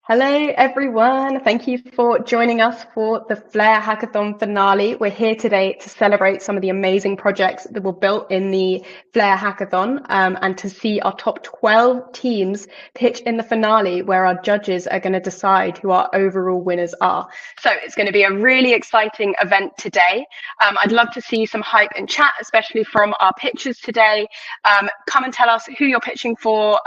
Hello, everyone. Thank you for joining us for the Flare Hackathon finale. We're here today to celebrate some of the amazing projects that were built in the Flare Hackathon and to see our top 12 teams pitch in the finale where our judges are going to decide who our overall winners are. So it's going to be a really exciting event today. I'd love to see some hype and chat, especially from our pitchers today. Come and tell us who you're pitching for,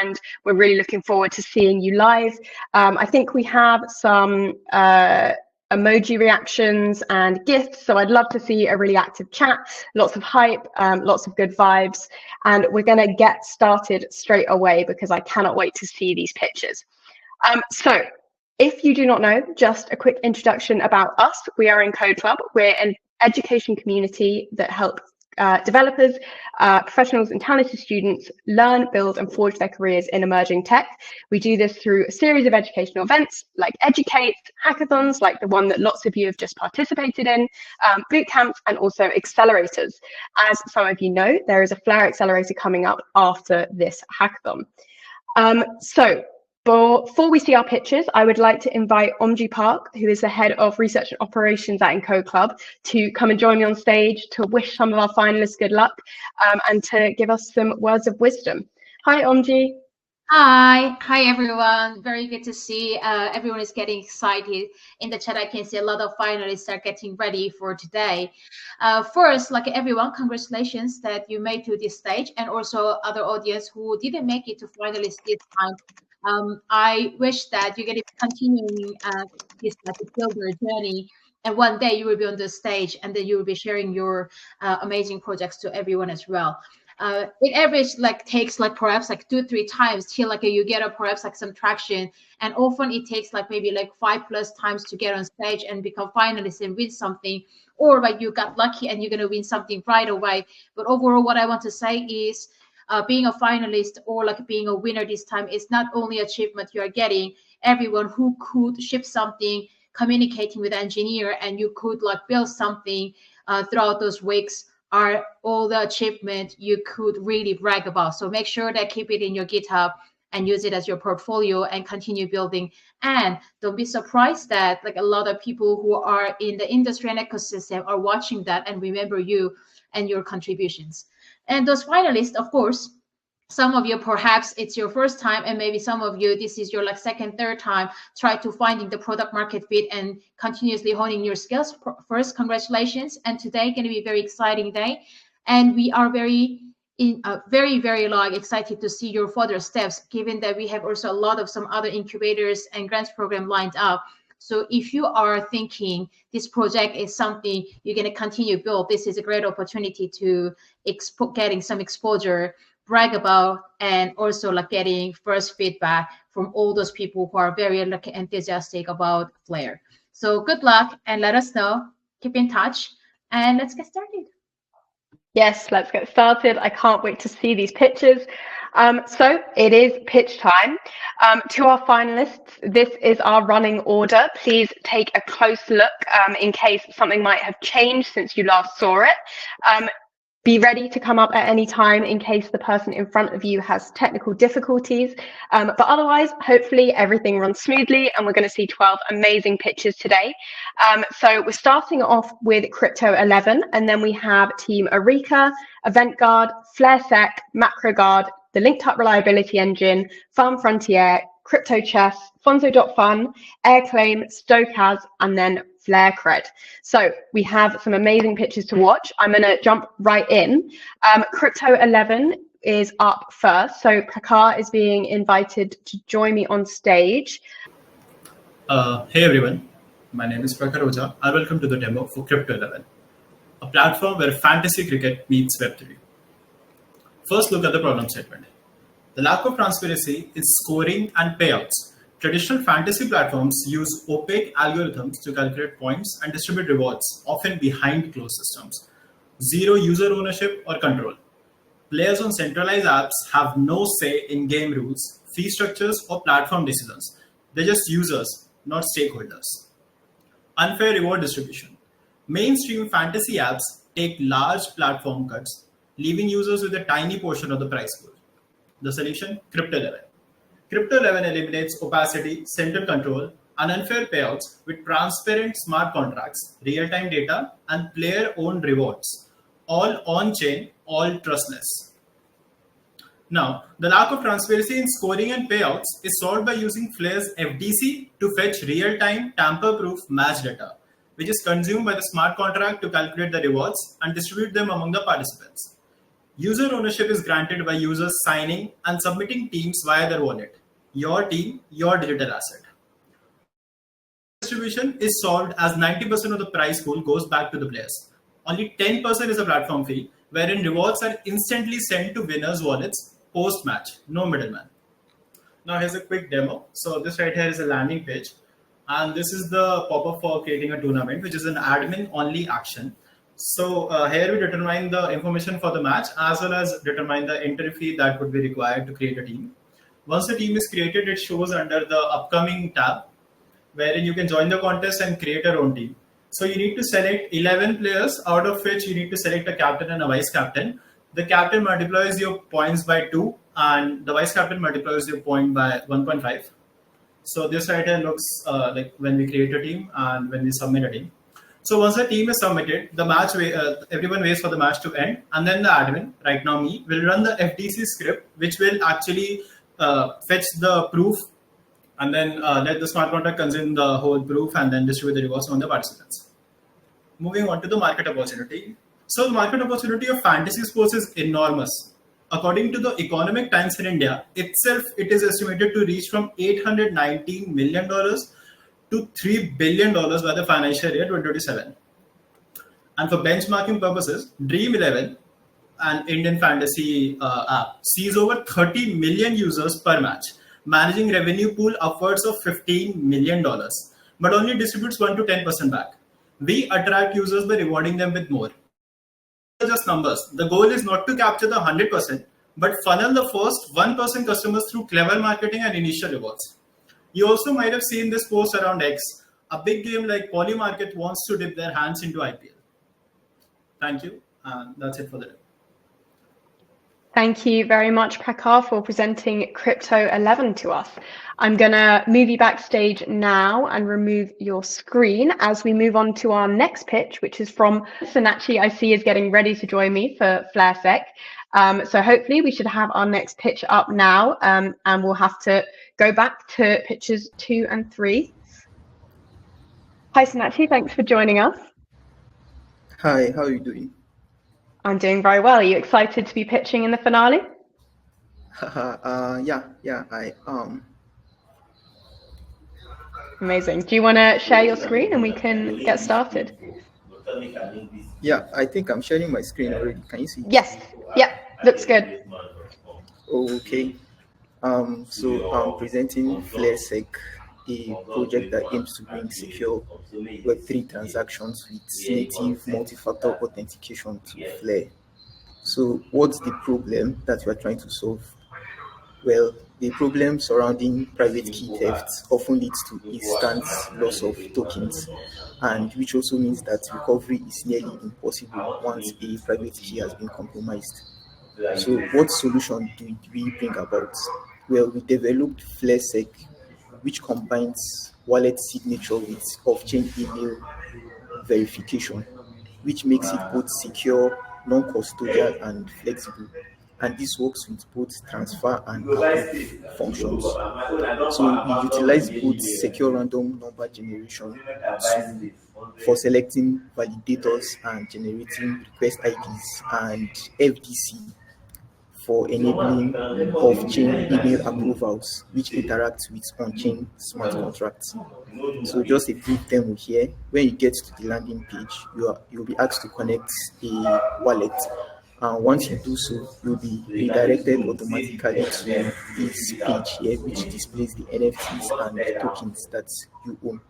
and we're really looking forward to seeing you live. I think we have some emoji reactions and gifts, so I'd love to see a really active chat, lots of hype, lots of good vibes, and we're going to get started straight away because I cannot wait to see these pictures. So if you do not know, just a quick introduction about us. We are Encode Club. We're an education community that helps developers, professionals and talented students learn, build and forge their careers in emerging tech. We do this through a series of educational events like Educate, hackathons like the one that lots of you have just participated in, boot camps and also accelerators. As some of you know, there is a Flare Accelerator coming up after this hackathon. Before we see our pitches, I would like to invite Omji Park, who is the head of research and operations at Encode Club, to come and join me on stage to wish some of our finalists good luck and to give us some words of wisdom. Hi, Omji. Hi everyone. Very good to see everyone is getting excited. In the chat, I can see a lot of finalists are getting ready for today. First, like everyone, congratulations that you made to this stage, and also other audience who didn't make it to finalists this time. I wish that you're going to be continuing this builder journey, and one day you will be on the stage, and then you will be sharing your amazing projects to everyone as well. It average takes perhaps 2-3 times till you get perhaps some traction, and often it takes maybe 5+ times to get on stage and become finalist and win something, or you got lucky and you're going to win something right away. But overall, what I want to say is being a finalist or being a winner this time is not only achievement you are getting. Everyone who could ship something, communicating with engineer, and you could build something throughout those weeks are all the achievement you could really brag about. So make sure that keep it in your GitHub and use it as your portfolio and continue building. And don't be surprised that a lot of people who are in the industry and ecosystem are watching that and remember you and your contributions. And those finalists, of course, some of you perhaps it's your first time, and maybe some of you this is your second, third time try to finding the product market fit and continuously honing your skills. First, congratulations, and today going to be a very exciting day, and we are very excited to see your further steps, given that we have also a lot of some other incubators and grants program lined up. So if you are thinking this project is something you're going to continue build, this is a great opportunity to getting some exposure, brag about, and also getting first feedback from all those people who are very enthusiastic about Flare. So good luck, and let us know. Keep in touch, and let's get started. Yes, let's get started. I can't wait to see these pitches. So it is pitch time. To our finalists, this is our running order. Please take a close look in case something might have changed since you last saw it. Be ready to come up at any time in case the person in front of you has technical difficulties. But otherwise, hopefully everything runs smoothly and we're going to see 12 amazing pitches today. So we're starting off with Crypto 11, and then we have Team Oreka, Event Guard, FlareSec, MacroGuard, the Linked Up Reliability Engine, Farm Frontier, Crypto Chess, Fonzo.fun, Airclaim, Stochaz, and then Flare Cred. So we have some amazing pitches to watch. I'm going to jump right in. Crypto 11 is up first. So Prakar is being invited to join me on stage. Hey everyone, my name is Prakar Oja, and welcome to the demo for Crypto 11, a platform where fantasy cricket meets Web3. First, look at the problem statement. The lack of transparency in scoring and payouts. Traditional fantasy platforms use opaque algorithms to calculate points and distribute rewards, often behind closed systems. Zero user ownership or control. Players on centralized apps have no say in game rules, fee structures, or platform decisions. They're just users, not stakeholders. Unfair reward distribution. Mainstream fantasy apps take large platform cuts, leaving users with a tiny portion of the prize pool. The solution, Crypto 11. Crypto 11 eliminates opacity, central control, and unfair payouts with transparent smart contracts, real-time data, and player-owned rewards, all on-chain, all trustless. Now, the lack of transparency in scoring and payouts is solved by using Flare's FDC to fetch real-time, tamper-proof match data, which is consumed by the smart contract to calculate the rewards and distribute them among the participants. User ownership is granted by users signing and submitting teams via their wallet. Your team, your digital asset. Distribution is solved as 90% of the prize pool goes back to the players. Only 10% is a platform fee, wherein rewards are instantly sent to winners' wallets post-match, no middleman. Now here's a quick demo. So this right here is a landing page. And this is the pop-up for creating a tournament, which is an admin-only action. So here we determine the information for the match, as well as determine the entry fee that would be required to create a team. Once the team is created, it shows under the upcoming tab, wherein you can join the contest and create your own team. So you need to select 11 players, out of which you need to select a captain and a vice captain. The captain multiplies your points by 2, and the vice captain multiplies your point by 1.5. So this right here looks like when we create a team and when we submit a team. So once the team is submitted, the match everyone waits for the match to end, and then the admin, right now me, will run the FDC script, which will actually fetch the proof, and then let the smart contract consume the whole proof and then distribute the rewards on the participants. Moving on to the market opportunity. So the market opportunity of fantasy sports is enormous. According to the Economic Times in India itself, it is estimated to reach from $819 million to $3 billion by the financial year 2027. And for benchmarking purposes, Dream 11, an Indian fantasy app, sees over 30 million users per match, managing revenue pool upwards of $15 million, but only distributes 1 to 10% back. We attract users by rewarding them with more. Just numbers. The goal is not to capture the 100%, but funnel the first 1% customers through clever marketing and initial rewards. You also might have seen this post around X. A big game like Polymarket wants to dip their hands into IPL. Thank you. And that's it for the day. Thank you very much, Prakar, for presenting Crypto 11 to us. I'm going to move you backstage now and remove your screen as we move on to our next pitch, which is from Sinachi, I see is getting ready to join me for FlareSec. So hopefully we should have our next pitch up now, and we'll have to go back to pitches 2 and 3. Hi, Sinachi, thanks for joining us. Hi, how are you doing? I'm doing very well. Are you excited to be pitching in the finale? Yeah, I am. Amazing. Do you want to share your screen and we can get started? Yeah, I think I'm sharing my screen already. Can you see? Yes. Yeah, looks good. Okay. So I'm presenting FlareSec, a project that aims to bring secure Web3 transactions with native multi-factor authentication to Flare. So what's the problem that we are trying to solve? Well, the problem surrounding private key thefts often leads to instant loss of tokens, and which also means that recovery is nearly impossible once a private key has been compromised. So what solution do we bring about? Well, we developed FlareSec, which combines wallet signature with off-chain email verification, which makes it both secure, non-custodial, and flexible. And this works with both transfer and approve functions. So we utilize both secure random number generation for selecting validators and generating request IDs, and FDC for enabling off-chain email approvals, which interacts with on-chain smart contracts. So just a brief demo here. When you get to the landing page, you'll be asked to connect a wallet. And once you do so, you'll be redirected automatically to this page here, which displays the NFTs and tokens that you own.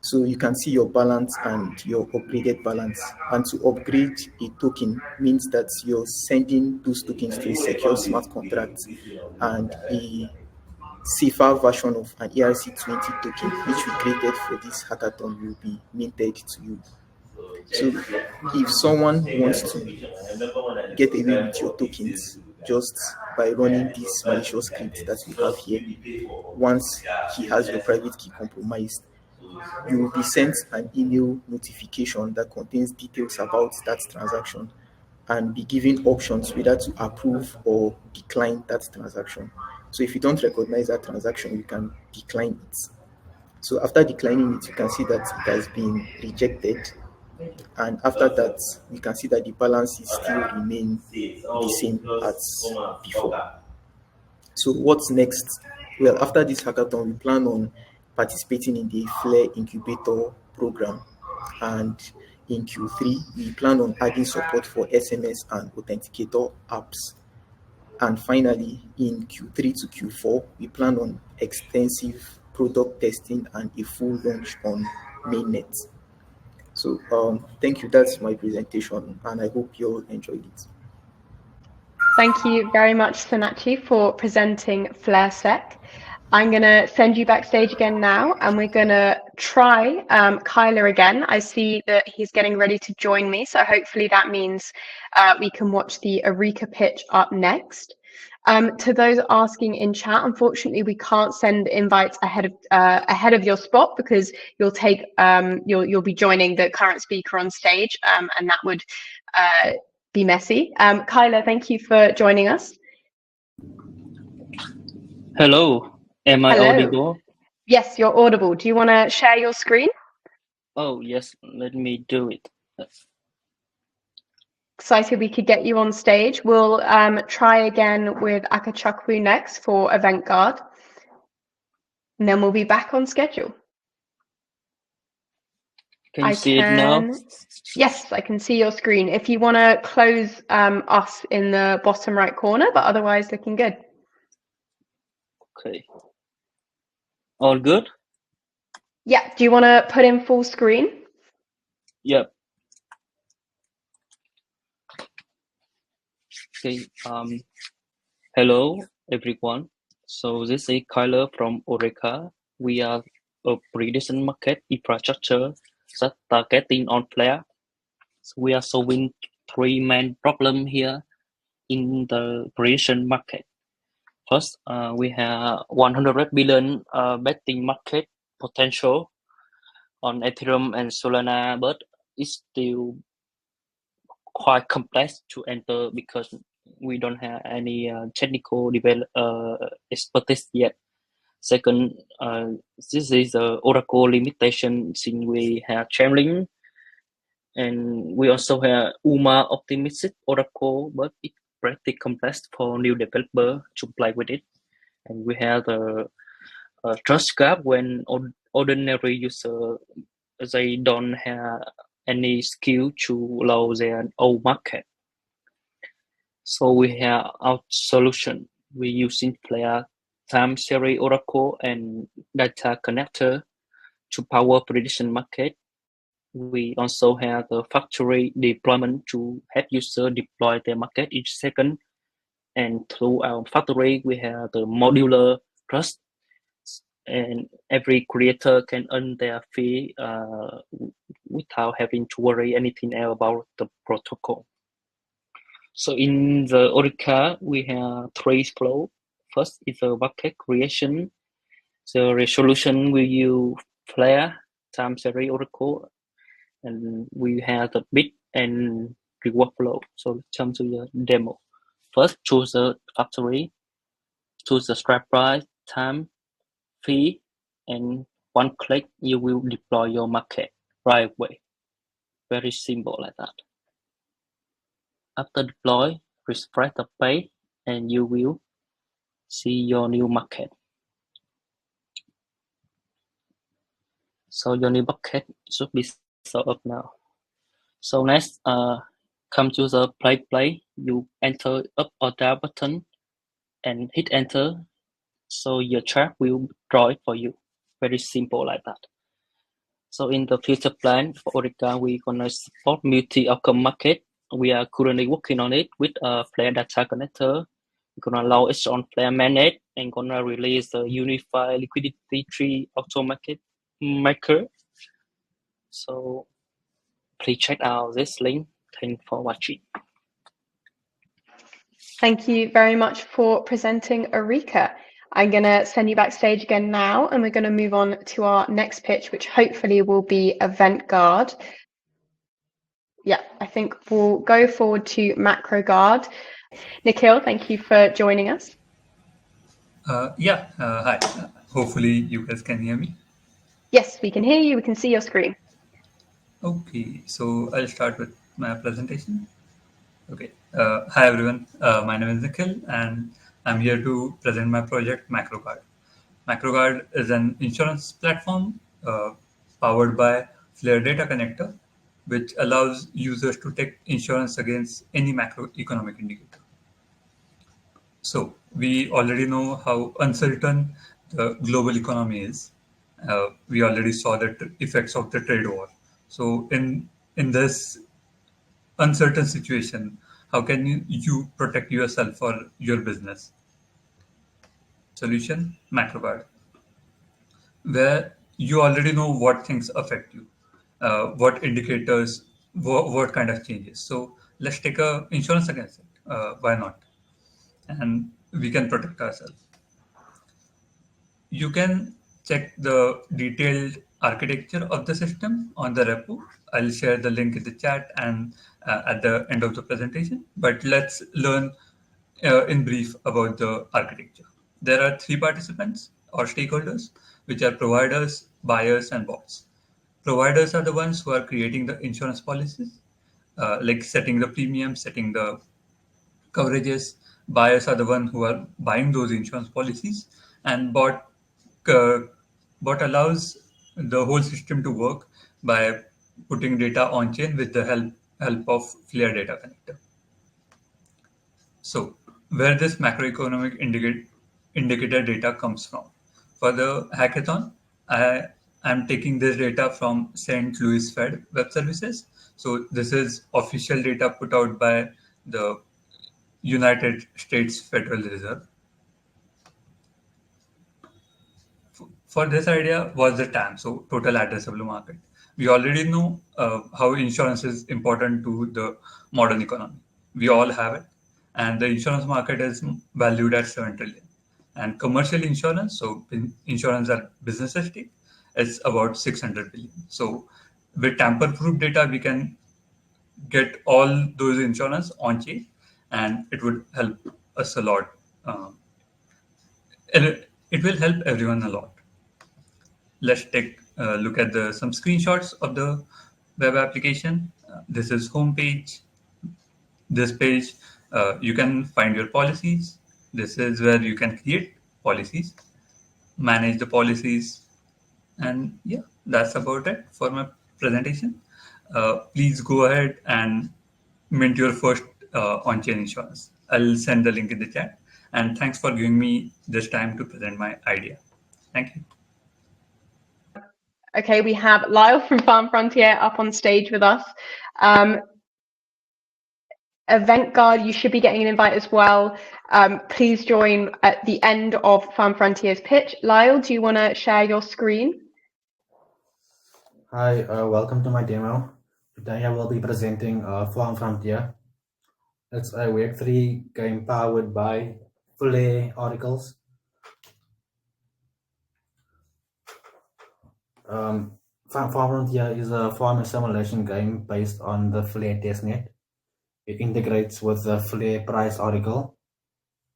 So you can see your balance and your upgraded balance. And to upgrade a token means that you're sending those tokens to a secure smart contract, and a safer version of an ERC20 token, which we created for this hackathon, will be minted to you. So if someone wants to get away with your tokens, just by running this malicious script that we have here. Once he has your private key compromised, you will be sent an email notification that contains details about that transaction and be given options whether to approve or decline that transaction. So if you don't recognize that transaction, you can decline it. So after declining it, you can see that it has been rejected. And after that, we can see that the balances still remain the same as before. So what's next? Well, after this hackathon, we plan on participating in the Flare Incubator program. And in Q3, we plan on adding support for SMS and authenticator apps. And finally, in Q3 to Q4, we plan on extensive product testing and a full launch on mainnet. So thank you. That's my presentation, and I hope you all enjoyed it. Thank you very much, Sonachi, for presenting FlareSec. I'm going to send you backstage again now, and we're going to try Kyler again. I see that he's getting ready to join me, so hopefully that means we can watch the Oreka pitch up next. To those asking in chat, unfortunately, we can't send invites ahead of your spot because you'll be joining the current speaker on stage, and that would be messy. Kyler, thank you for joining us. Hello, am I audible? Yes, you're audible. Do you want to share your screen? Oh, yes, let me do it. Excited we could get you on stage. We'll try again with Akachukwu next for Event Guard. And then we'll be back on schedule. Can you see it now? Yes, I can see your screen. If you want to close us in the bottom right corner, but otherwise looking good. Okay. All good? Yeah. Do you want to put in full screen? Yep. Okay. Hello, everyone. So this is Kyler from Oreka. We are a prediction market infrastructure that targeting on Flare. So we are solving three main problems here in the prediction market. First, we have 100 billion betting market potential on Ethereum and Solana, but it's still quite complex to enter because we don't have any technical expertise yet. Second, this is the Oracle limitation since we have Chainlink, and we also have UMA optimistic Oracle, but it's pretty complex for new developer to play with it. And we have the trust gap when ordinary user they don't have any skill to allow their own market. So we have our solution. We using Flare time series Oracle and data connector to power prediction market. We also have the factory deployment to help user deploy their market each second. And through our factory, we have the modular trust, and every creator can earn their fee without having to worry anything else about the protocol. So in the Oreka, we have three flows. First is the bucket creation. The resolution we use Flare time series Oracle, and we have the bid and reward flow. So let's jump to the demo. First, choose the factory, choose the strike price, time, fee, and one click, you will deploy your market right away. Very simple like that. After deploy, refresh the page, and you will see your new market. So your new market should be set up now. So next, come to the play. You enter up or down button and hit enter. So your chart will draw it for you. Very simple like that. So in the future plan for Oreka, we're gonna support multi-outcome market. We are currently working on it with a Flare data connector. We're gonna allow it on Flare mainnet and gonna release the unified liquidity tree auto market maker. So please check out this link. Thanks for watching. Thank you very much for presenting Oreka. I'm going to send you backstage again now, and we're going to move on to our next pitch, which hopefully will be Event Guard. Yeah, I think we'll go forward to Macro Guard. Nikhil, thank you for joining us. Hi. Hopefully you guys can hear me. Yes, we can hear you. We can see your screen. Okay, so I'll start with my presentation. Okay. Hi everyone. My name is Nikhil, and I'm here to present my project MacroGuard. MacroGuard is an insurance platform powered by Flare Data Connector, which allows users to take insurance against any macroeconomic indicator. So we already know how uncertain the global economy is. We already saw the effects of the trade war. So in this uncertain situation, how can you protect yourself or your business? Solution, MacroGuard, where you already know what things affect you, what indicators, what kind of changes. So let's take a insurance against it. Why not? And we can protect ourselves. You can check the detailed architecture of the system on the repo. I'll share the link in the chat and at the end of the presentation. But let's learn in brief about the architecture. There are three participants or stakeholders, which are providers, buyers, and bots. Providers are the ones who are creating the insurance policies, like setting the premium, setting the coverages. Buyers are the one who are buying those insurance policies, and uh, bot allows the whole system to work by putting data on chain with the help of Flare Data Connector. So where this macroeconomic indicator data comes from? For the hackathon, I am taking this data from St. Louis Fed Web Services. So this is official data put out by the United States Federal Reserve. For this idea was the TAM, so total addressable market. We already know how insurance is important to the modern economy. We all have it, and the insurance market is valued at 7 trillion. And commercial insurance, so insurance that businesses take, is about 600 billion. So with tamper-proof data, we can get all those insurance on chain, and it would help us a lot. And it will help everyone a lot. Let's take a look at some screenshots of the web application. This is homepage. This page, you can find your policies. This is where you can create policies, manage the policies, and yeah, that's about it for my presentation. Please go ahead and mint your first on-chain insurance. I'll send the link in the chat. And thanks for giving me this time to present my idea. Thank you. Okay, we have Lyle from Farm Frontier up on stage with us. Event Guard, you should be getting an invite as well. Please join at the end of Farm Frontier's pitch. Lyle, do you want to share your screen? Hi, welcome to my demo. Today I will be presenting Farm Frontier. It's a Web3 game powered by Flare articles. Farm Frontier is a farmer simulation game based on the Flare testnet. It integrates with the Flare price article.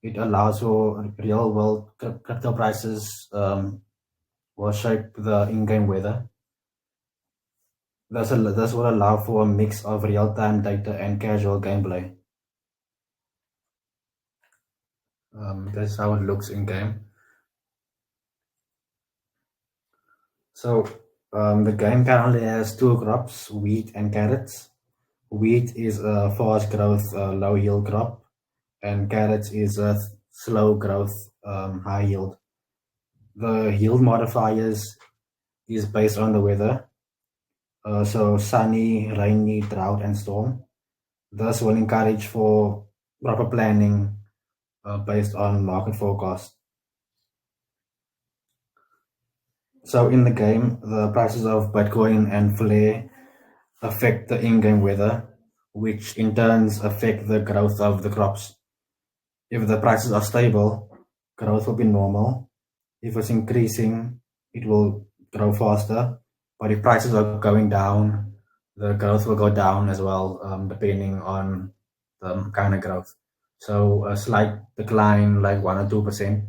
It allows for real-world crypto prices will shape the in-game weather. This will allow for a mix of real-time data and casual gameplay. This is how it looks in-game. So the game currently has two crops, wheat and carrots. Wheat is a fast growth, low yield crop, and carrots is a slow growth, high yield. The yield modifiers is based on the weather. So sunny, rainy, drought, and storm. This will encourage for proper planning based on market forecast. So in the game, the prices of Bitcoin and Flare affect the in-game weather, which in turn affect the growth of the crops. If the prices are stable, growth will be normal. If it's increasing, it will grow faster. But if prices are going down, the growth will go down as well, depending on the kind of growth. So a slight decline, like 1 or 2%,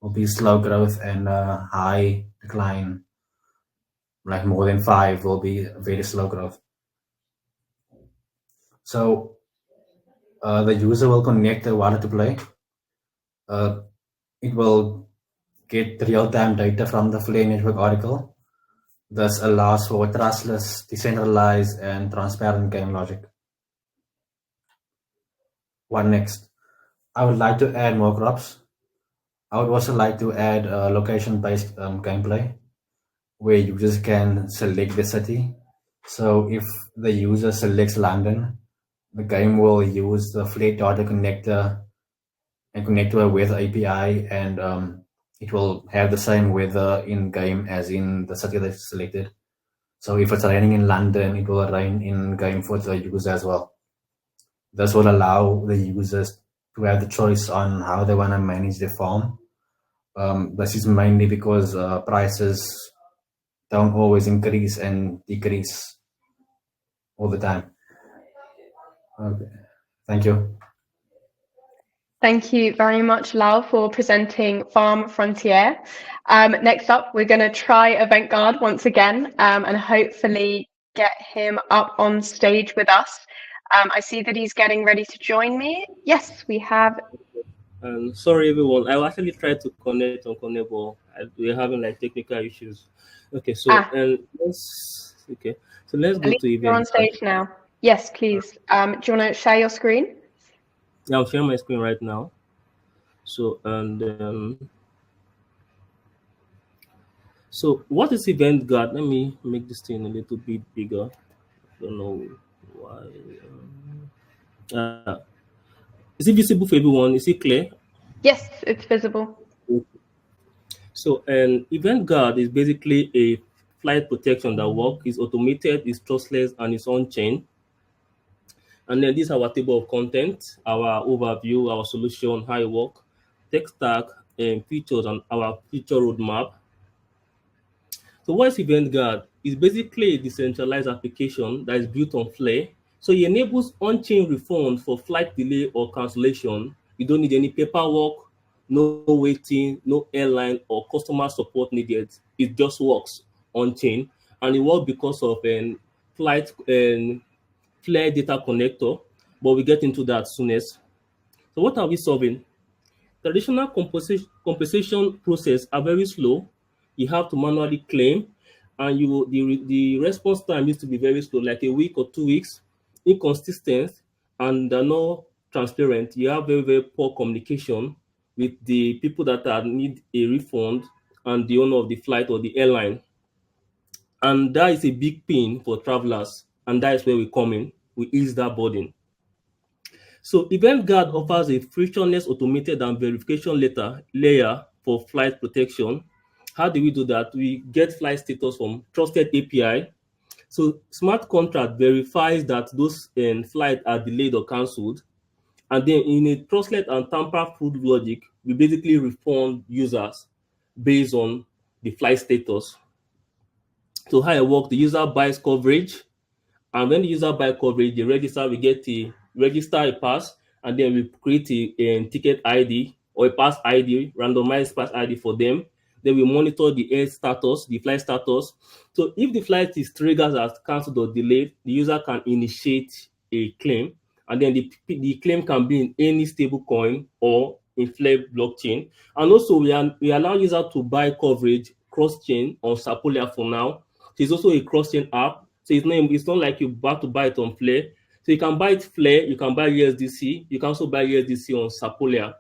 will be slow growth, and a high decline, like more than 5, will be very slow growth. So the user will connect the wallet to play. It will get real-time data from the Flare network oracle. This allows for trustless, decentralized, and transparent game logic. What next? I would like to add more crops. I would also like to add location-based gameplay, where users can select the city. So if the user selects London, the game will use the Flare data connector and connect to a weather API, and it will have the same weather in game as in the city that's selected. So if it's raining in London, it will rain in game for the user as well. This will allow the users to have the choice on how they want to manage their farm. This is mainly because prices don't always increase and decrease all the time. Okay, thank you. Thank you very much, Lau, for presenting Farm Frontier. Next up, we're going to try Event Guard once again, and hopefully get him up on stage with us. I see that he's getting ready to join me. Yes, we have. Sorry, everyone. I actually tried to connect on Connect, but we're having like technical issues. Okay, so let's go to event. You're on stage now. Yes, please. Do you want to share your screen? Yeah, I'm sharing my screen right now. So so what is Event Guard? Let me make this thing a little bit bigger. I don't know why. Is it visible for everyone? Is it clear? Yes, it's visible. So an Event Guard is basically a flight protection that works, is automated, is trustless, and is on-chain. And then this is our table of content, our overview, our solution, how it works, tech stack, and features, and our feature roadmap. So what is Event Guard? It's basically a decentralized application that is built on Flare. So it enables on-chain refund for flight delay or cancellation. You don't need any paperwork, no waiting, no airline or customer support needed. It just works on-chain, and it works because of a flight and Flare data connector, but we get into that soonest. So what are we solving? Traditional compensation process are very slow. You have to manually claim, and the response time needs to be very slow, like a week or 2 weeks, inconsistent, and they're not transparent. You have very, very poor communication with the people that need a refund and the owner of the flight or the airline. And that is a big pain for travelers, and that is where we come in. We ease that burden. So Event Guard offers a frictionless automated and verification layer for flight protection. How do we do that? We get flight status from trusted API. So smart contract verifies that those flights are delayed or cancelled. And then in a trustless and tamper-proof logic, we basically refund users based on the flight status. So how it works, the user buys coverage, and when the user buys coverage, the register, we get to register a pass, and then we create a ticket ID or a pass ID, randomized pass ID for them. Then we monitor the air status, the flight status. So if the flight is triggered as cancelled or delayed, the user can initiate a claim, and then the claim can be in any stable coin or in Flare blockchain. And also we allow users to buy coverage cross-chain on Sapolia for now. So it's also a cross-chain app. So it's not like you have to buy it on Flare. So you can buy it Flare, you can buy USDC, you can also buy USDC on Sapolia.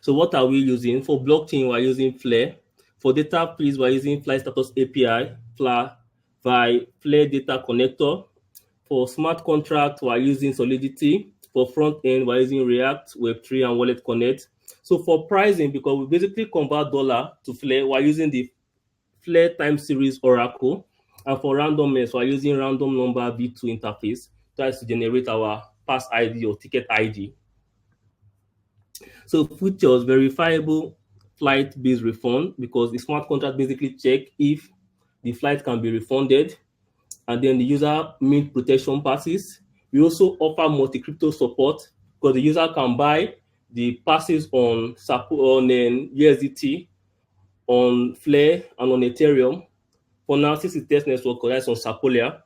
So what are we using? For blockchain, we're using Flare. For data feeds, we're using Flight Status API, Flare Data Connector. For smart contract, we're using Solidity. For front end, we're using React, Web3, and Wallet Connect. So for pricing, because we basically convert dollar to Flare, we're using the Flare time series Oracle. And for randomness, we're using random number V2 interface tries to generate our pass ID or ticket ID. So futures verifiable flight-based refund, because the smart contract basically check if the flight can be refunded, and then the user mint protection passes. We also offer multi-crypto support because the user can buy the passes on USDT, on Flare, and on Ethereum. For now, since the test network that's on Sapolia,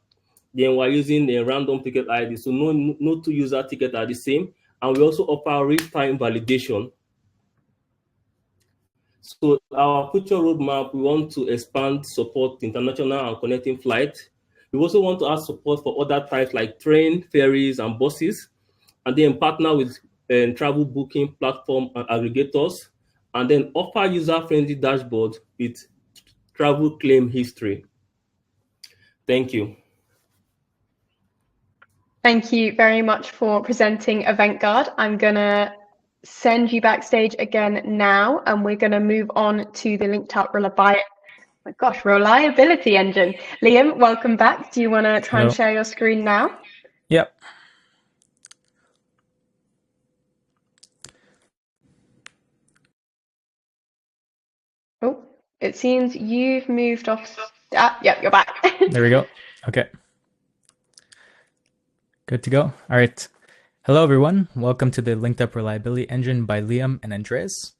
then we're using a random ticket ID. So no two user tickets are the same. And we also offer real-time validation. So our future roadmap, we want to expand support international and connecting flights. We also want to add support for other types like train, ferries, and buses, and then partner with travel booking platform and aggregators, and then offer user-friendly dashboard with travel claim history. Thank you. Thank you very much for presenting Event Guard. I'm going to send you backstage again now, and we're going to move on to the linked up reliability engine. Liam, welcome back. Do you want to try and share your screen now? Yep. Oh, it seems you've moved off. Yep, you're back. There we go. Okay. Good to go. All right. Hello, everyone. Welcome to the Linked Up Reliability Engine by Liam and Andreas.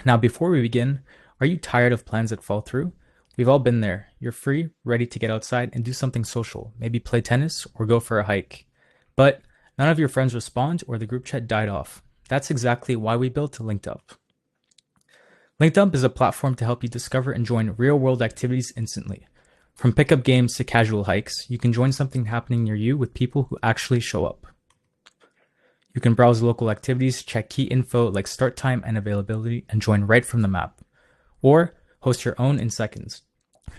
Now, before we begin, are you tired of plans that fall through? We've all been there. You're free, ready to get outside and do something social, maybe play tennis or go for a hike. But none of your friends respond or the group chat died off. That's exactly why we built Linked Up. Linked Up is a platform to help you discover and join real-world activities instantly. From pickup games to casual hikes, you can join something happening near you with people who actually show up. You can browse local activities, check key info like start time and availability, and join right from the map. Or host your own in seconds.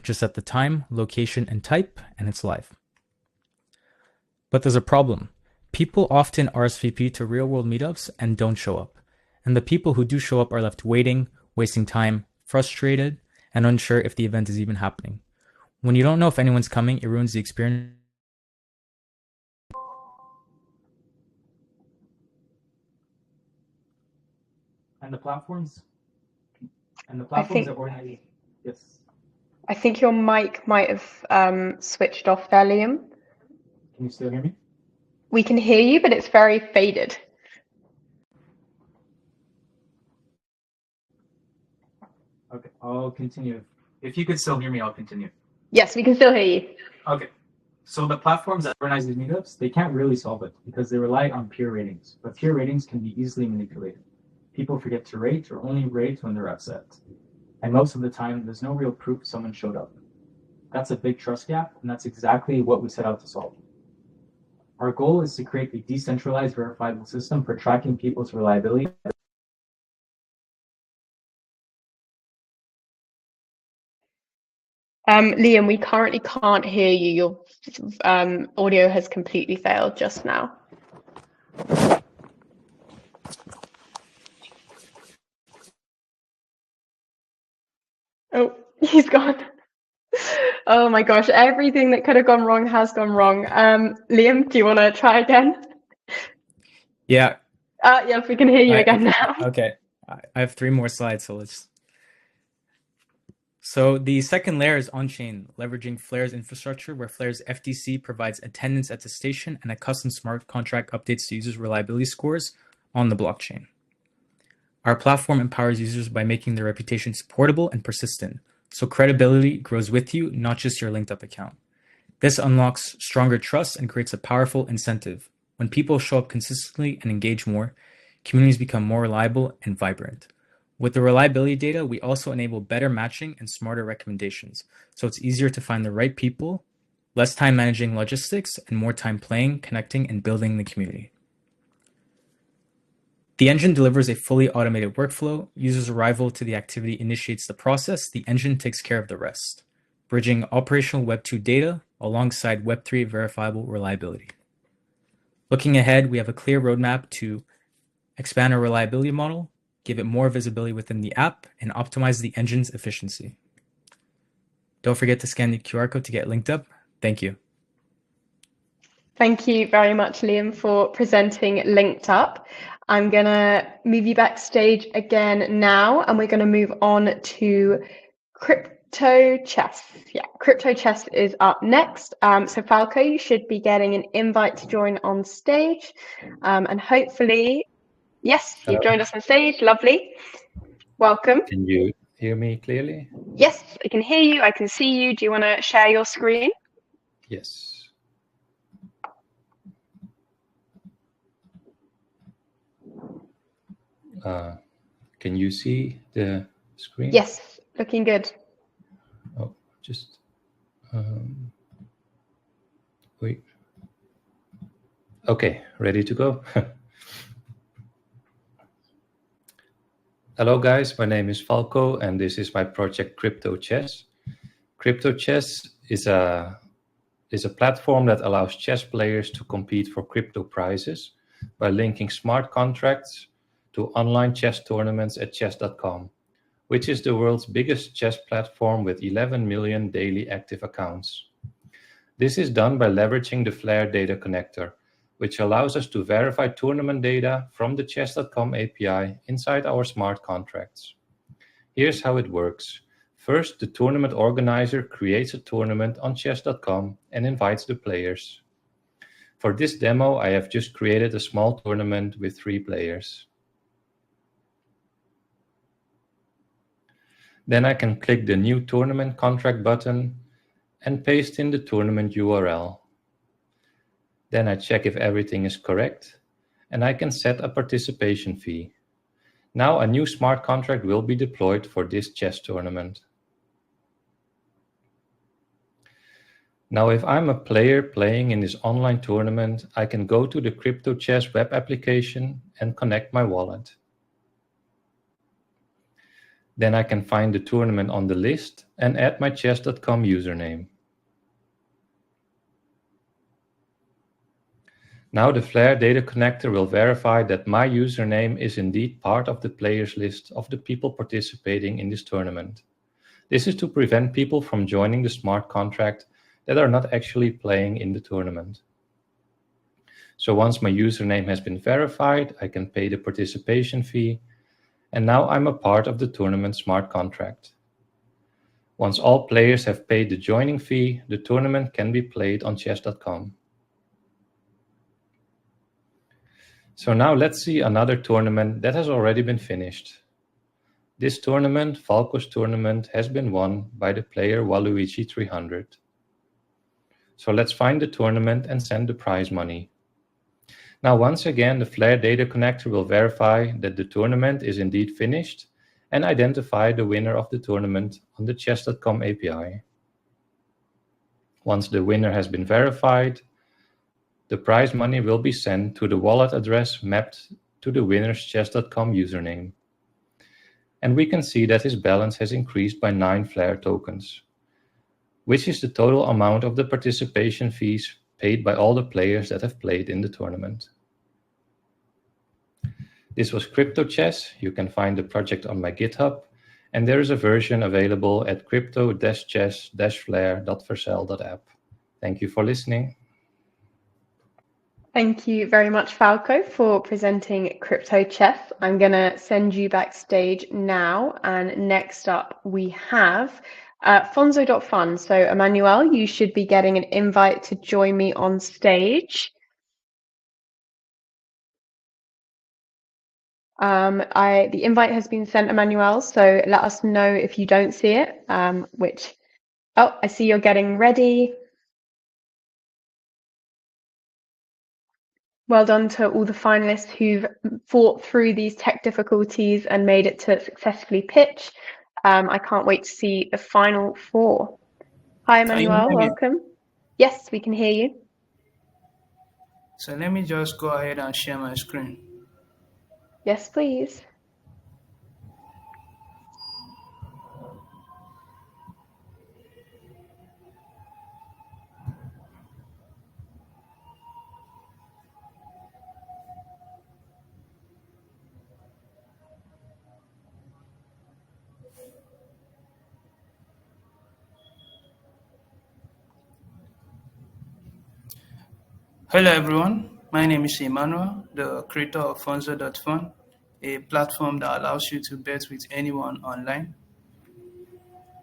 Just set the time, location, and type, and it's live. But there's a problem. People often RSVP to real-world meetups and don't show up. And the people who do show up are left waiting, wasting time, frustrated, and unsure if the event is even happening. When you don't know if anyone's coming, it ruins the experience. And the platforms that organize. Yes. I think your mic might have switched off there, Liam. Can you still hear me? We can hear you, but it's very faded. Okay, I'll continue. If you could still hear me, I'll continue. Yes, we can still hear you. Okay. So the platforms that organize these meetups, they can't really solve it because they rely on peer ratings. But peer ratings can be easily manipulated. People forget to rate or only rate when they're upset. And most of the time, there's no real proof someone showed up. That's a big trust gap, and that's exactly what we set out to solve. Our goal is to create a decentralized verifiable system for tracking people's reliability. Liam, we currently can't hear you. Your audio has completely failed just now. Oh, he's gone. Oh my gosh, everything that could have gone wrong has gone wrong. Liam, do you want to try again? Yeah. Yes, we can hear you again now. Okay. I have 3 more slides, so let's. So the second layer is onchain, leveraging Flare's infrastructure, where Flare's FTC provides attendance attestation and a custom smart contract updates to users' reliability scores on the blockchain. Our platform empowers users by making their reputations portable and persistent, so credibility grows with you, not just your linked up account. This unlocks stronger trust and creates a powerful incentive. When people show up consistently and engage more, communities become more reliable and vibrant. With the reliability data, we also enable better matching and smarter recommendations, so it's easier to find the right people, less time managing logistics, and more time playing, connecting, and building the community. The engine delivers a fully automated workflow. Users' arrival to the activity initiates the process. The engine takes care of the rest, bridging operational Web 2 data alongside Web 3 verifiable reliability. Looking ahead, we have a clear roadmap to expand our reliability model, give it more visibility within the app, and optimize the engine's efficiency. Don't forget to scan the QR code to get linked up. Thank you. Thank you very much, Liam, for presenting Linked Up. I'm going to move you backstage again now, and we're going to move on to crypto chess. Yeah, crypto chess is up next. So Falco, you should be getting an invite to join on stage. And hopefully, yes, you've joined us on stage. Lovely. Welcome. Can you hear me clearly? Yes, I can hear you. I can see you. Do you want to share your screen? Yes. Can you see the screen? Yes, looking good. Oh, just wait. Okay, ready to go. Hello guys, my name is Falco and this is my project Crypto Chess. Crypto Chess is a platform that allows chess players to compete for crypto prizes by linking smart contracts to online chess tournaments at chess.com, which is the world's biggest chess platform with 11 million daily active accounts. This is done by leveraging the Flare data connector, which allows us to verify tournament data from the chess.com API inside our smart contracts. Here's how it works. First, the tournament organizer creates a tournament on chess.com and invites the players. For this demo, I have just created a small tournament with 3 players. Then I can click the New Tournament Contract button and paste in the tournament URL. Then I check if everything is correct, and I can set a participation fee. Now a new smart contract will be deployed for this chess tournament. Now if I'm a player playing in this online tournament, I can go to the Crypto Chess web application and connect my wallet. Then I can find the tournament on the list and add my chess.com username. Now the Flare data connector will verify that my username is indeed part of the players list of the people participating in this tournament. This is to prevent people from joining the smart contract that are not actually playing in the tournament. So once my username has been verified, I can pay the participation fee, and now I'm a part of the tournament smart contract. Once all players have paid the joining fee, the tournament can be played on chess.com. So now let's see another tournament that has already been finished. This tournament, Falco's tournament, has been won by the player Waluigi 300. So let's find the tournament and send the prize money. Now once again, the Flare data connector will verify that the tournament is indeed finished and identify the winner of the tournament on the chess.com API. Once the winner has been verified, the prize money will be sent to the wallet address mapped to the winner's chess.com username. And we can see that his balance has increased by 9 Flare tokens, which is the total amount of the participation fees paid by all the players that have played in the tournament. This was Crypto Chess. You can find the project on my GitHub, and there is a version available at crypto-chess-flare.vercel.app. Thank you for listening. Thank you very much, Falco, for presenting Crypto Chess. I'm going to send you backstage now. And next up, we have Fonzo.fun. So, Emmanuel, you should be getting an invite to join me on stage. The invite has been sent, Emmanuel, so let us know if you don't see it, oh, I see you're getting ready. Well done to all the finalists who've fought through these tech difficulties and made it to successfully pitch. I can't wait to see the final 4. Hi, Emmanuel, welcome. Yes, we can hear you. So let me just go ahead and share my screen. Yes, please. Hello everyone, My name is Emmanuel, the creator of Fonzo.fun, a platform that allows you to bet with anyone online.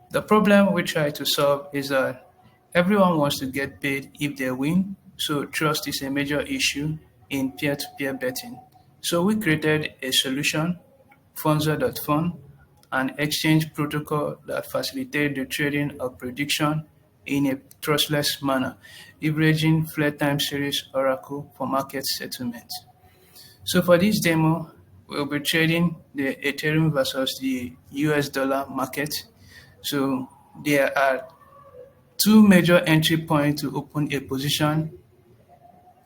The problem we try to solve is that everyone wants to get paid if they win, so trust is a major issue in peer-to-peer betting. So we created a solution, Fonzo.fun, an exchange protocol that facilitates the trading of prediction in a trustless manner, leveraging flat time series Oracle for market settlement. So for this demo, we'll be trading the Ethereum versus the US dollar market. So there are two major entry points to open a position.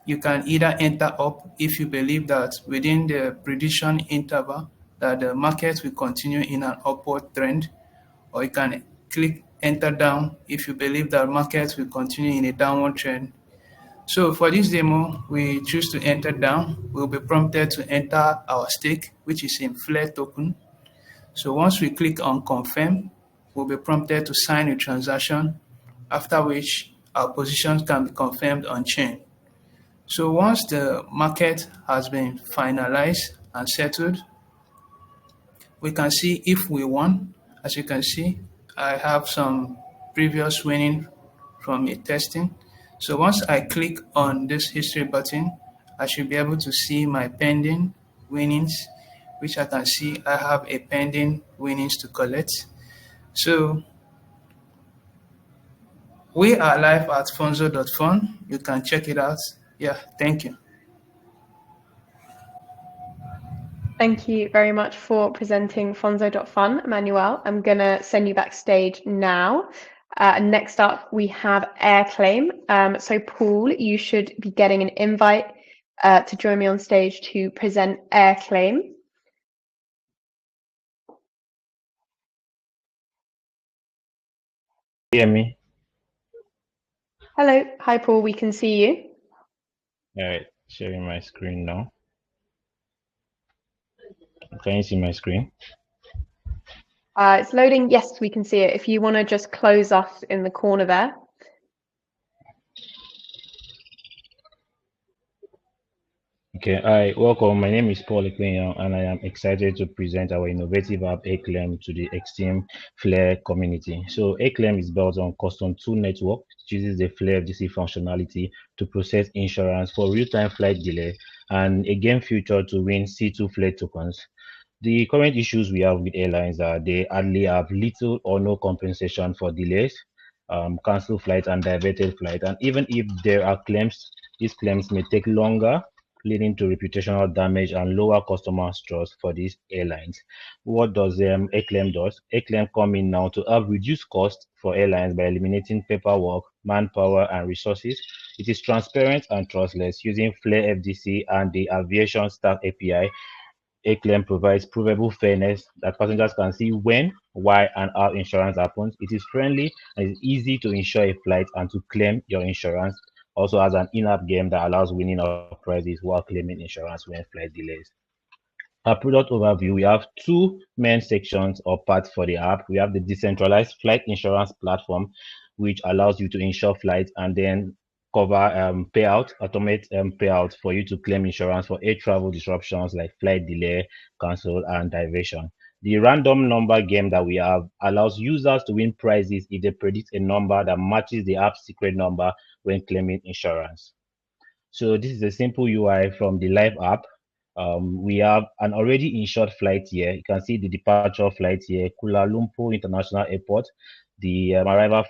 You can either enter up if you believe that within the prediction interval that the market will continue in an upward trend, or you can click enter down if you believe that market will continue in a downward trend. So for this demo, we choose to enter down. We'll be prompted to enter our stake, which is in Flare token. So once we click on confirm, we'll be prompted to sign a transaction, after which our positions can be confirmed on chain. So once the market has been finalized and settled, we can see if we won. As you can see, I have some previous winning from a testing. So once I click on this history button, I should be able to see my pending winnings, which I can see I have a pending winnings to collect. So we are live at Fonzo.fun. You can check it out. Yeah, thank you. Thank you very much for presenting Fonzo.fun, Emmanuel. I'm going to send you backstage now. Next up, we have Airclaim. So Paul, you should be getting an invite to join me on stage to present Airclaim. Hear me? Hello. Hi, Paul. We can see you. All right, sharing my screen now. Can you see my screen? It's loading. Yes, we can see it. If you want to just close us in the corner there. Okay, hi, welcome. My name is Paul Ekwenyo, and I am excited to present our innovative app Aclaim to the Extreme Flare community. So Aclaim is built on custom 2 network, which uses the Flare DC functionality to process insurance for real-time flight delay and a game feature to win C2 Flare tokens. The current issues we have with airlines are they hardly have little or no compensation for delays, cancelled flights, and diverted flights. And even if there are claims, these claims may take longer, leading to reputational damage and lower customer trust for these airlines. What does Aclaim does? Aclaim come in now to help reduce costs for airlines by eliminating paperwork, manpower, and resources. It is transparent and trustless using Flare FDC and the Aviation Stack API. Aclaim provides provable fairness that passengers can see when, why, and how insurance happens. It is friendly and it's easy to insure a flight and to claim your insurance. Also has an in-app game that allows winning of prizes while claiming insurance when flight delays. Our product overview, we have 2 main sections or parts for the app. We have the decentralized flight insurance platform, which allows you to insure flights and then cover payout, automate payout for you to claim insurance for air travel disruptions like flight delay, cancel, and diversion. The random number game that we have allows users to win prizes if they predict a number that matches the app's secret number when claiming insurance. So this is a simple UI from the live app. We have an already insured flight here. You can see the departure flight here, Kuala Lumpur International Airport. The arrival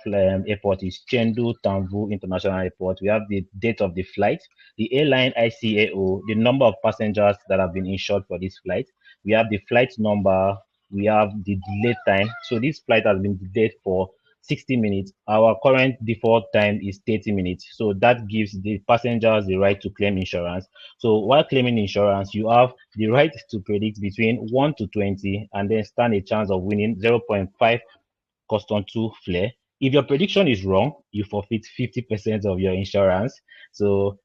airport is Chengdu Tanvu International Airport. We have the date of the flight, the airline ICAO, the number of passengers that have been insured for this flight. We have the flight number. We have the delay time. So this flight has been delayed for 60 minutes. Our current default time is 30 minutes. So that gives the passengers the right to claim insurance. So while claiming insurance, you have the right to predict between 1 to 20 and then stand a chance of winning 0.5 custom 2 flare. If your prediction is wrong, you forfeit 50% of your insurance. So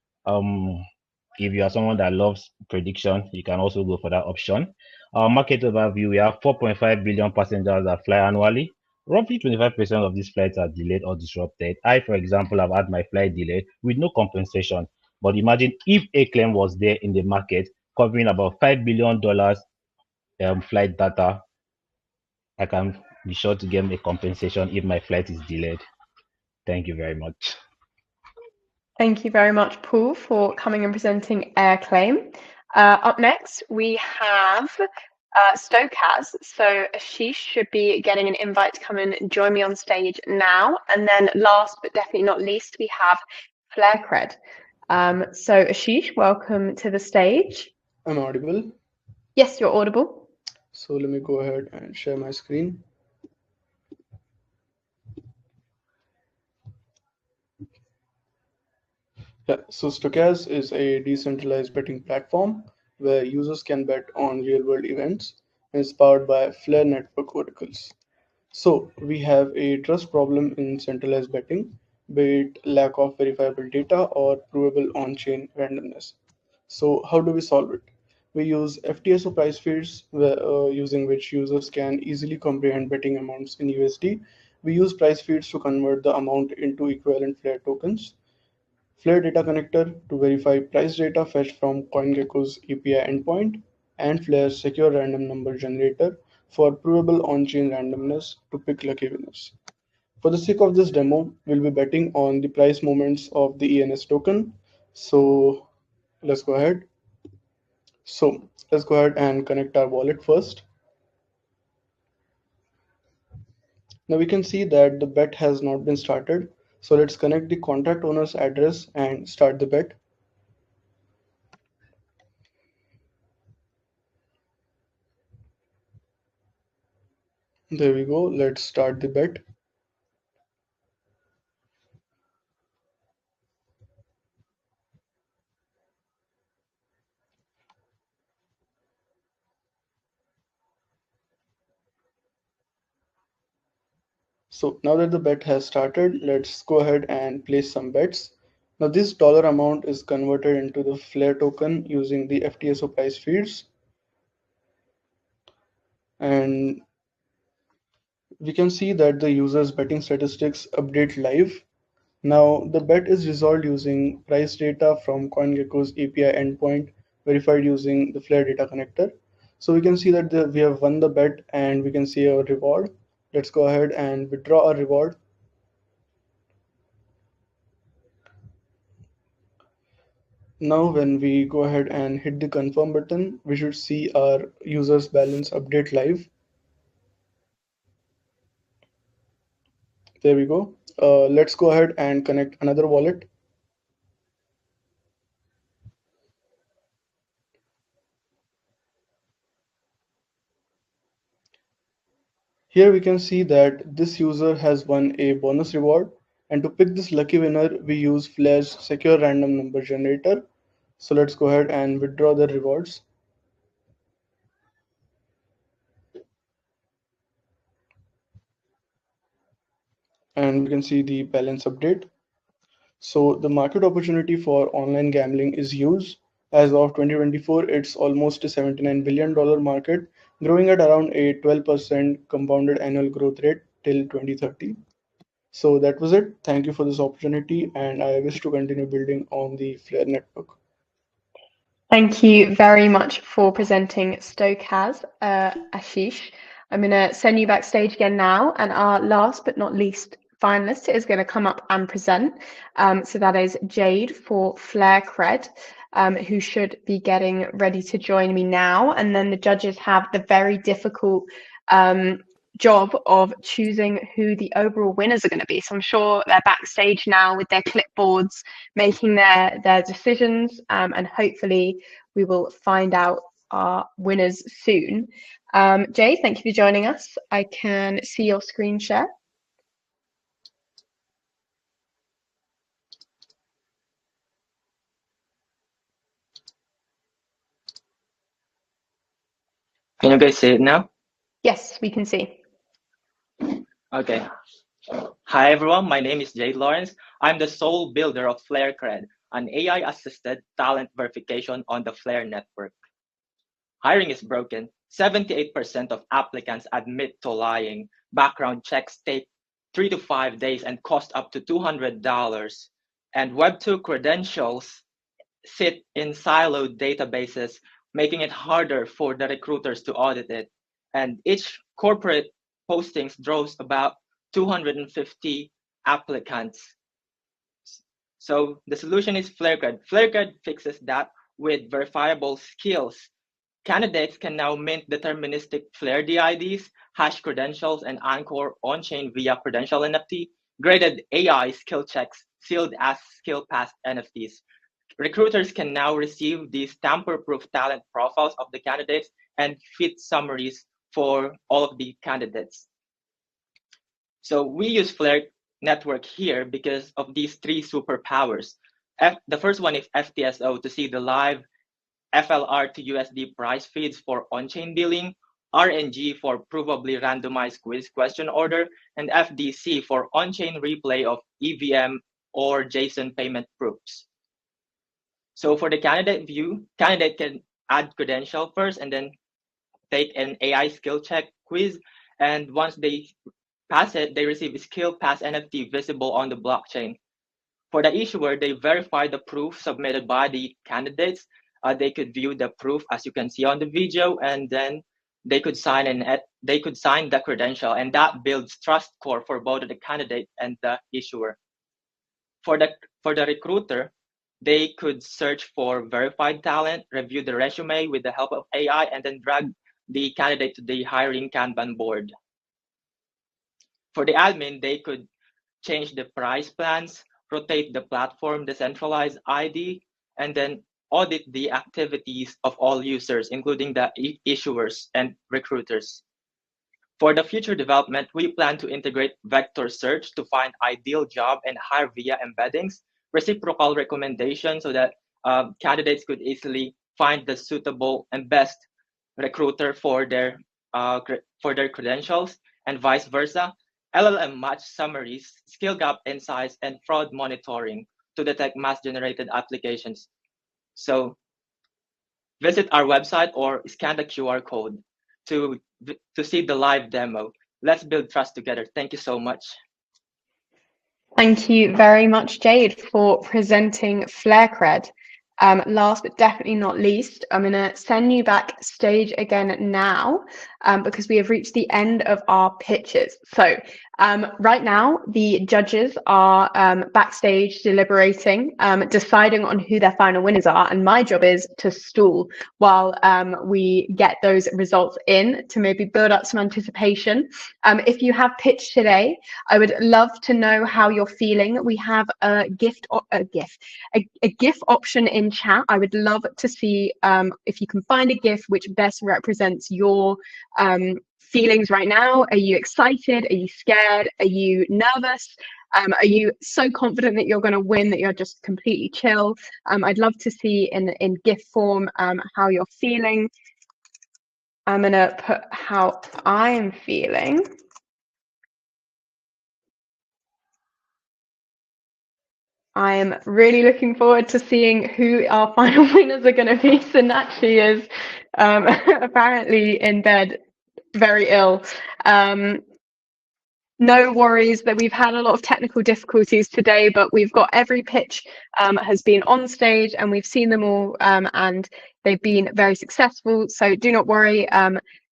if you are someone that loves prediction, you can also go for that option. Our market overview, we have 4.5 billion passengers that fly annually. Roughly 25% of these flights are delayed or disrupted. I, for example, have had my flight delayed with no compensation. But imagine if a claim was there in the market covering about $5 billion flight data, I can be sure to get a compensation if my flight is delayed. Thank you very much. Thank you very much, Paul, for coming and presenting Airclaim. Up next, we have Stochaz. So Ashish should be getting an invite to come and join me on stage now. And then last but definitely not least, we have Cred. So Ashish, welcome to the stage. I'm audible? Yes, you're audible. So let me go ahead and share my screen. Yeah, so Stochaz is a decentralized betting platform where users can bet on real-world events and it's powered by Flare network oracles. So we have a trust problem in centralized betting, be it lack of verifiable data or provable on-chain randomness. So how do we solve it? We use FTSO price feeds using which users can easily comprehend betting amounts in USD. We use price feeds to convert the amount into equivalent Flare tokens. Flare data connector to verify price data fetched from CoinGecko's API endpoint, and Flare's secure random number generator for provable on-chain randomness to pick lucky winners. For the sake of this demo, we'll be betting on the price movements of the ENS token. So let's go ahead. So let's go ahead and connect our wallet first. Now we can see that the bet has not been started. So let's connect the contract owner's address and start the bet. There we go. Let's start the bet. So now that the bet has started, let's go ahead and place some bets. Now this dollar amount is converted into the Flare token using the FTSO price feeds. And we can see that the user's betting statistics update live. Now the bet is resolved using price data from CoinGecko's API endpoint verified using the Flare data connector. So we can see that we have won the bet and we can see our reward. Let's go ahead and withdraw our reward. Now when we go ahead and hit the confirm button, we should see our user's balance update live. There we go. Let's go ahead and connect another wallet. Here we can see that this user has won a bonus reward, and to pick this lucky winner, we use Flare's secure random number generator. So let's go ahead and withdraw the rewards. And we can see the balance update. So the market opportunity for online gambling is huge. As of 2024, it's almost a $79 billion market, growing at around a 12% compounded annual growth rate till 2030. So that was it. Thank you for this opportunity, and I wish to continue building on the Flare network. Thank you very much for presenting Stochaz, Ashish. I'm going to send you backstage again now, and our last but not least finalist is going to come up and present. So that is Jade for Cred, who should be getting ready to join me now. And then the judges have the very difficult job of choosing who the overall winners are going to be. So I'm sure they're backstage now with their clipboards, making their decisions, and hopefully we will find out our winners soon. Jay, thank you for joining us. I can see your screen share. Can you guys see it now? Yes, we can see. Okay. Hi, everyone. My name is Jade Lawrence. I'm the sole builder of Cred, an AI-assisted talent verification on the Flare network. Hiring is broken. 78% of applicants admit to lying. Background checks take 3 to 5 days and cost up to $200. And Web2 credentials sit in siloed databases, making it harder for the recruiters to audit it. And each corporate postings draws about 250 applicants. So the solution is Cred. Cred fixes that with verifiable skills. Candidates can now mint deterministic Flare DIDs, hash credentials, and anchor on-chain via credential NFT, graded AI skill checks sealed as skill pass NFTs. Recruiters can now receive these tamper-proof talent profiles of the candidates and fit summaries for all of the candidates. So we use Flare network here because of these three superpowers. The first one is FTSO to see the live FLR to USD price feeds for on-chain billing, RNG for provably randomized quiz question order, and FDC for on-chain replay of EVM or JSON payment proofs. So for the candidate view, candidate can add credential first and then take an AI skill check quiz. And once they pass it, they receive a skill pass NFT visible on the blockchain. For the issuer, they verify the proof submitted by the candidates. They could view the proof as you can see on the video, and then they could sign the credential, and that builds trust score for both the candidate and the issuer. For the recruiter, they could search for verified talent, review the resume with the help of AI, and then drag the candidate to the hiring Kanban board. For the admin, they could change the price plans, rotate the platform decentralized ID, and then audit the activities of all users, including the issuers and recruiters. For the future development, we plan to integrate vector search to find ideal job and hire via embeddings, reciprocal recommendation so that candidates could easily find the suitable and best recruiter for their credentials, and vice versa. LLM match summaries, skill gap insights, and fraud monitoring to detect mass-generated applications. So visit our website or scan the QR code to see the live demo. Let's build trust together. Thank you so much. Thank you very much, Jade, for presenting Flare Cred. Last but definitely not least, I'm going to send you back stage again now because we have reached the end of our pitches. So right now, the judges are backstage deliberating, deciding on who their final winners are. And my job is to stall while we get those results in to maybe build up some anticipation. If you have pitched today, I would love to know how you're feeling. We have a GIF option in chat. I would love to see if you can find a GIF which best represents your feelings right now. Are you excited? Are you scared? Are you nervous? Are you so confident that you're going to win that you're just completely chill? I'd love to see in GIF form how you're feeling. I'm going to put how I'm feeling. I am really looking forward to seeing who our final winners are going to be. Sinachi is apparently in bed, very ill. No worries that we've had a lot of technical difficulties today, but we've got every pitch has been on stage and we've seen them all and they've been very successful. So do not worry.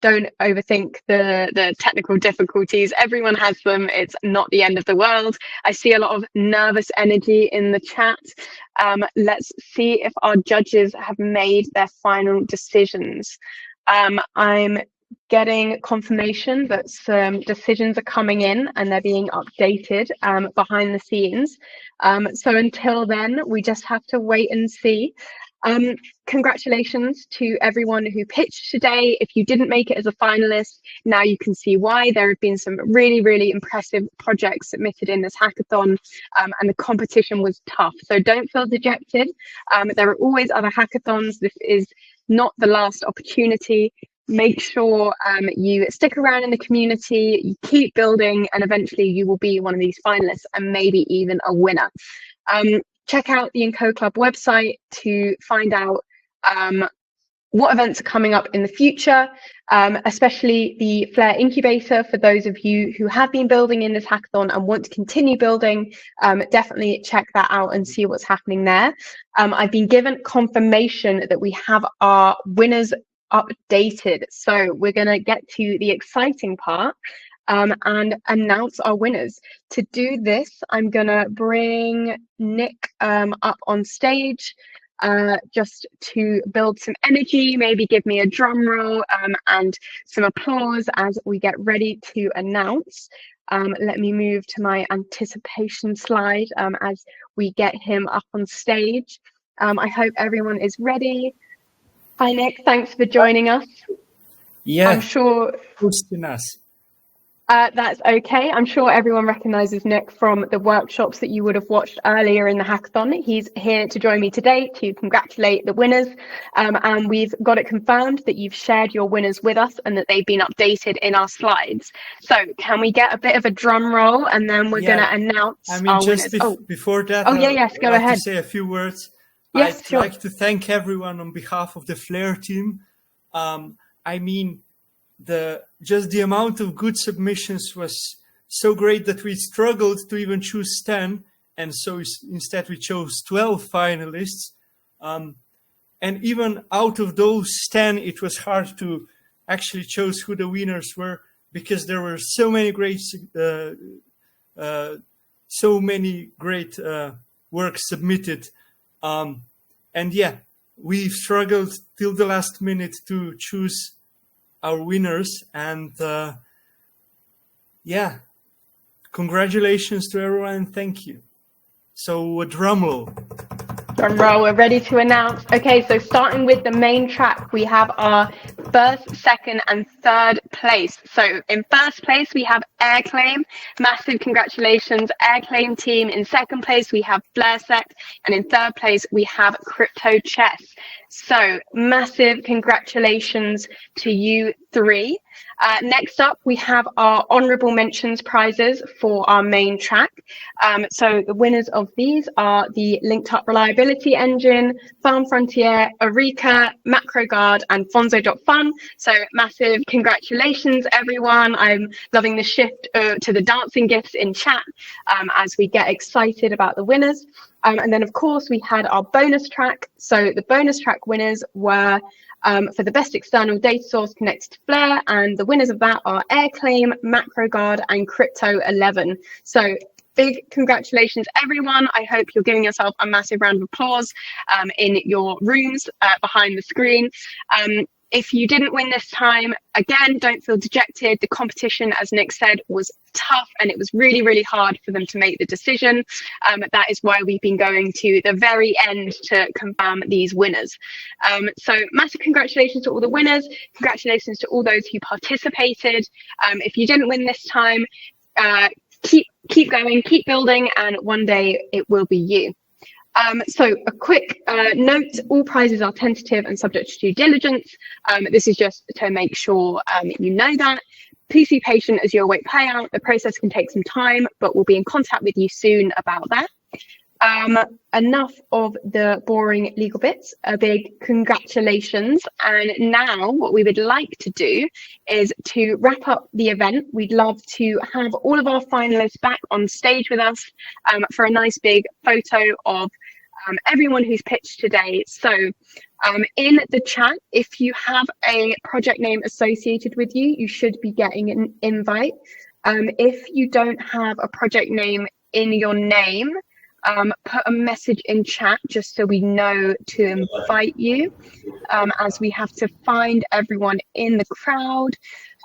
Don't overthink the technical difficulties. Everyone has them. It's not the end of the world. I see a lot of nervous energy in the chat. Let's see if our judges have made their final decisions. I'm getting confirmation that some decisions are coming in and they're being updated behind the scenes. So until then, we just have to wait and see. Congratulations to everyone who pitched today. If you didn't make it as a finalist, now you can see why. There have been some really, really impressive projects submitted in this hackathon and the competition was tough. So don't feel dejected. There are always other hackathons. This is not the last opportunity. Make sure you stick around in the community, you keep building, and eventually you will be one of these finalists and maybe even a winner. Check out the Encode Club website to find out what events are coming up in the future, especially the Flare Incubator. For those of you who have been building in this hackathon and want to continue building, definitely check that out and see what's happening there. I've been given confirmation that we have our winners updated. So we're going to get to the exciting part and announce our winners. To do this, I'm going to bring Nick up on stage. Just to build some energy, maybe give me a drum roll and some applause as we get ready to announce. Let me move to my anticipation slide as we get him up on stage. I hope everyone is ready. Hi Nick, thanks for joining us. Yeah, I'm sure hosting us. That's okay. I'm sure everyone recognizes Nick from the workshops that you would have watched earlier in the hackathon. He's here to join me today to congratulate the winners. And we've got it confirmed that you've shared your winners with us and that they've been updated in our slides. So can we get a bit of a drum roll and then we're going to announce our winners. Before that, yes, go I'd like ahead. to say a few words. Yes, I'd sure. like to thank everyone on behalf of the Flare team. I mean, just the amount of good submissions was so great that we struggled to even choose 10, and so instead we chose 12 finalists. And even out of those 10, it was hard to actually choose who the winners were because there were so many great works submitted. And yeah, we struggled till the last minute to choose our winners, and yeah, congratulations to everyone and thank you. So a drum roll. Drum roll, we're ready to announce. Okay, so starting with the main track, we have our first, second and third place. So in first place, we have Airclaim. Massive congratulations, Airclaim team. In second place, we have FlareSect. And in third place, we have Crypto Chess. So massive congratulations to you three. Next up, we have our honorable mentions prizes for our main track. So the winners of these are the Linked Up Reliability Engine, Farm Frontier, Oreka, MacroGuard, and Fonzo.fun. So massive congratulations, everyone. I'm loving the shift to the dancing gifs in chat as we get excited about the winners. And then, of course, we had our bonus track. So the bonus track winners were for the best external data source connected to Flare, and the winners of that are Airclaim, MacroGuard, and Crypto11. So big congratulations, everyone. I hope you're giving yourself a massive round of applause in your rooms behind the screen. If you didn't win this time, again, don't feel dejected. The competition, as Nick said, was tough and it was really, really hard for them to make the decision. That is why we've been going to the very end to confirm these winners. So massive congratulations to all the winners. Congratulations to all those who participated. If you didn't win this time, keep going, keep building, and one day it will be you. So a quick note, all prizes are tentative and subject to due diligence. This is just to make sure you know that. Please be patient as you await payout. The process can take some time, but we'll be in contact with you soon about that. Enough of the boring legal bits. A big congratulations. And now what we would like to do is to wrap up the event. We'd love to have all of our finalists back on stage with us for a nice big photo of everyone who's pitched today. So in the chat, if you have a project name associated with you, you should be getting an invite. If you don't have a project name in your name, put a message in chat just so we know to invite you, as we have to find everyone in the crowd.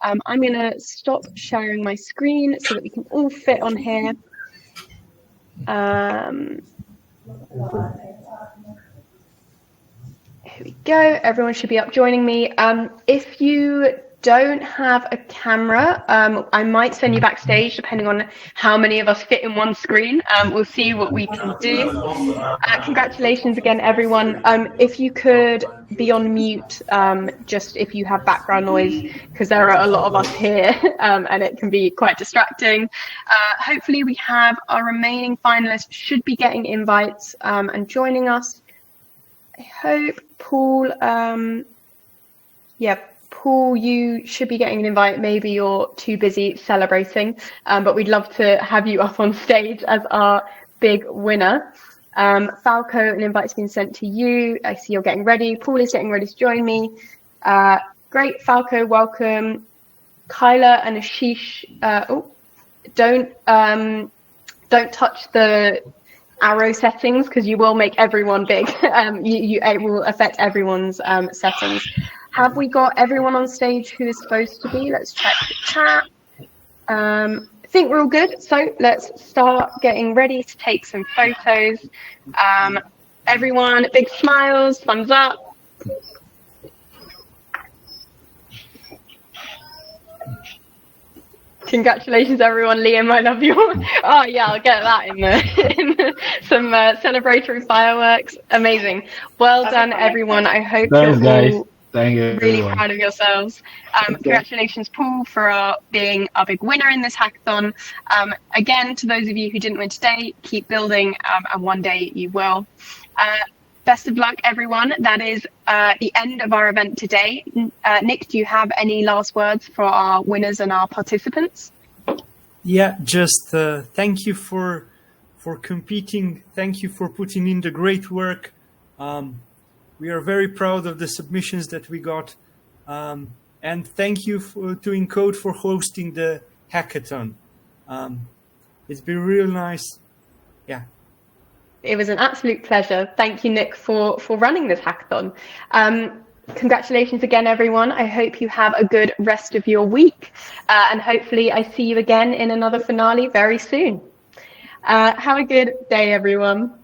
I'm going to stop sharing my screen so that we can all fit on here. Here we go. Everyone should be up joining me. If you don't have a camera, I might send you backstage depending on how many of us fit in one screen. We'll see what we can do. Congratulations again, everyone. If you could be on mute, just if you have background noise, because there are a lot of us here and it can be quite distracting. Hopefully we have our remaining finalists should be getting invites and joining us. I hope Paul Yep. Paul, you should be getting an invite. Maybe you're too busy celebrating, but we'd love to have you up on stage as our big winner. Falco, an invite's been sent to you. I see you're getting ready. Paul is getting ready to join me. Great, Falco, welcome. Kyla and Ashish, don't touch the arrow settings because you will make everyone big. It will affect everyone's settings. Have we got everyone on stage who is supposed to be? Let's check the chat. I think we're all good. So let's start getting ready to take some photos. Everyone, big smiles, thumbs up. Congratulations, everyone. Liam, I love you. Oh, yeah, I'll get that in some celebratory fireworks. Amazing. Well done, everyone. I hope Thanks, you're guys. all Thank you, really everyone. proud of yourselves. Congratulations, Paul, for being our big winner in this hackathon. Again, to those of you who didn't win today, keep building, and one day you will. Best of luck, everyone. That is the end of our event today. Nick, do you have any last words for our winners and our participants? Yeah, just thank you for competing. Thank you for putting in the great work. We are very proud of the submissions that we got. And thank you to Encode for hosting the hackathon. It's been real nice. Yeah. It was an absolute pleasure. Thank you, Nick, for running this hackathon. Congratulations again, everyone. I hope you have a good rest of your week. And hopefully I see you again in another finale very soon. Have a good day, everyone.